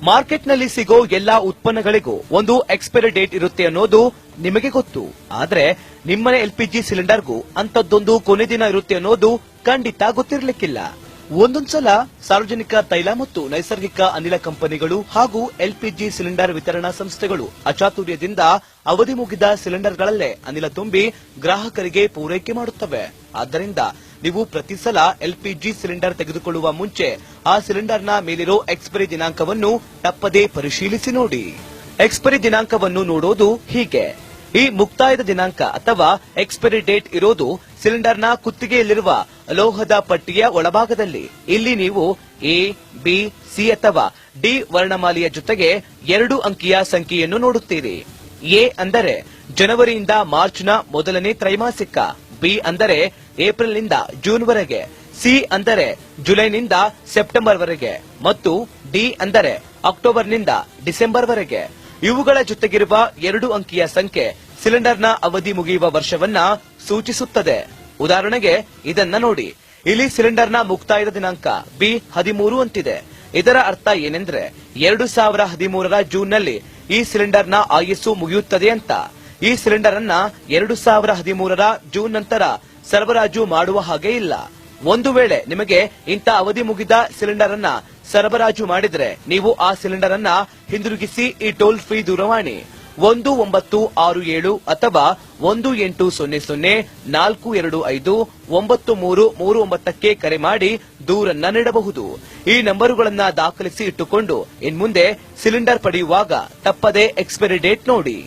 ಮಾರ್ಕೆಟ್ನಲ್ಲಿ ಸಿಗೋ ಎಲ್ಲಾ ಉತ್ಪನ್ನಗಳಿಗೂ ಒಂದು ಎಕ್ಸ್ಪೈರಿ ಡೇಟ್ ಇರುತ್ತೆ ಅನ್ನೋದು ನಿಮಗೆ ಗೊತ್ತು. ಆದ್ರೆ ನಿಮ್ಮನೆ ಎಲ್ಪಿಜಿ ಸಿಲಿಂಡರ್ಗೂ ಅಂತದ್ದೊಂದು ಕೊನೆ ದಿನ ಇರುತ್ತೆ ಅನ್ನೋದು ಖಂಡಿತ ಗೊತ್ತಿರಲಿಕ್ಕಿಲ್ಲ. ಒಂದೊಂದ್ಸಲ ಸಾರ್ವಜನಿಕ ತೈಲ ಮತ್ತು ನೈಸರ್ಗಿಕ ಅನಿಲ ಕಂಪನಿಗಳು ಹಾಗೂ ಎಲ್ಪಿಜಿ ಸಿಲಿಂಡರ್ ವಿತರಣಾ ಸಂಸ್ಥೆಗಳು ಅಚಾತುರ್ಯದಿಂದ ಅವಧಿ ಮುಗಿದ ಸಿಲಿಂಡರ್ಗಳಲ್ಲೇ ಅನಿಲ ತುಂಬಿ ಗ್ರಾಹಕರಿಗೆ ಪೂರೈಕೆ ಮಾಡುತ್ತವೆ. ಆದ್ದರಿಂದ ನೀವು ಪ್ರತಿ ಸಲ ಎಲ್ಪಿಜಿ ಸಿಲಿಂಡರ್ ತೆಗೆದುಕೊಳ್ಳುವ ಮುಂಚೆ ಆ ಸಿಲಿಂಡರ್ನ ಮೇಲಿರೋ ಎಕ್ಸ್ಪೈರಿ ದಿನಾಂಕವನ್ನು ತಪ್ಪದೇ ಪರಿಶೀಲಿಸಿ ನೋಡಿ. ಎಕ್ಸ್ಪೈರಿ ದಿನಾಂಕವನ್ನು ನೋಡೋದು ಹೀಗೆ: ಈ ಮುಕ್ತಾಯದ ದಿನಾಂಕ ಅಥವಾ ಎಕ್ಸ್ಪೈರಿ ಡೇಟ್ ಇರೋದು ಸಿಲಿಂಡರ್ನ ಕುತ್ತಿಗೆಯಲ್ಲಿರುವ ಲೋಹದ ಪಟ್ಟಿಯ ಒಳಭಾಗದಲ್ಲಿ. ಇಲ್ಲಿ ನೀವು ಎ, ಬಿ, ಸಿ ಅಥವಾ ಡಿ ವರ್ಣಮಾಲೆಯ ಜೊತೆಗೆ 2 ಅಂಕಿಯ ಸಂಖ್ಯೆಯನ್ನು ನೋಡುತ್ತೀರಿ. ಎ ಅಂದರೆ ಜನವರಿಯಿಂದ ಮಾರ್ಚ್ನ ಮೊದಲನೇ ತ್ರೈಮಾಸಿಕ, ಬಿ ಅಂದರೆ ಏಪ್ರಿಲ್ನಿಂದ ಜೂನ್ವರೆಗೆ, ಸಿ ಅಂದರೆ ಜುಲೈನಿಂದ ಸೆಪ್ಟೆಂಬರ್ವರೆಗೆ ಮತ್ತು ಡಿ ಅಂದರೆ ಅಕ್ಟೋಬರ್ನಿಂದ ಡಿಸೆಂಬರ್ವರೆಗೆ. ಇವುಗಳ ಜೊತೆಗಿರುವ 2 ಅಂಕಿಯ ಸಂಖ್ಯೆ ಸಿಲಿಂಡರ್ನ ಅವಧಿ ಮುಗಿಯುವ ವರ್ಷವನ್ನ ಸೂಚಿಸುತ್ತದೆ. ಉದಾಹರಣೆಗೆ ಇದನ್ನ ನೋಡಿ. ಇಲ್ಲಿ ಸಿಲಿಂಡರ್ನ ಮುಕ್ತಾಯದ ದಿನಾಂಕ B13 ಅಂತಿದೆ. ಇದರ ಅರ್ಥ ಏನೆಂದ್ರೆ 2013ರ ಜೂನ್ನಲ್ಲಿ ಈ ಸಿಲಿಂಡರ್ನ ಆಯಸ್ಸು ಮುಗಿಯುತ್ತದೆ ಅಂತ. ಈ ಸಿಲಿಂಡರ್ ಅನ್ನ 2013ರ ಜೂನ್ ನಂತರ ಸರಬರಾಜು ಮಾಡುವ ಹಾಗೆ ಇಲ್ಲ. ಒಂದು ವೇಳೆ ನಿಮಗೆ ಇಂಥ ಅವಧಿ ಮುಗಿದ ಸಿಲಿಂಡರ್ ಅನ್ನ ಸರಬರಾಜು ಮಾಡಿದ್ರೆ ನೀವು ಆ ಸಿಲಿಂಡರ್ ಅನ್ನ ಹಿಂದಿರುಗಿಸಿ ಈ ಟೋಲ್ ಫ್ರೀ ದೂರವಾಣಿ 1967 ಅಥವಾ 1800-425-9339ಕ್ಕೆ ಕರೆ ಮಾಡಿ ದೂರನ್ನ ನೀಡಬಹುದು. ಈ ನಂಬರುಗಳನ್ನ ದಾಖಲಿಸಿ ಇಟ್ಟುಕೊಂಡು ಇನ್ಮುಂದೆ ಸಿಲಿಂಡರ್ ಪಡೆಯುವಾಗ ತಪ್ಪದೇ ಎಕ್ಸ್ಪೈರಿ ಡೇಟ್ ನೋಡಿ.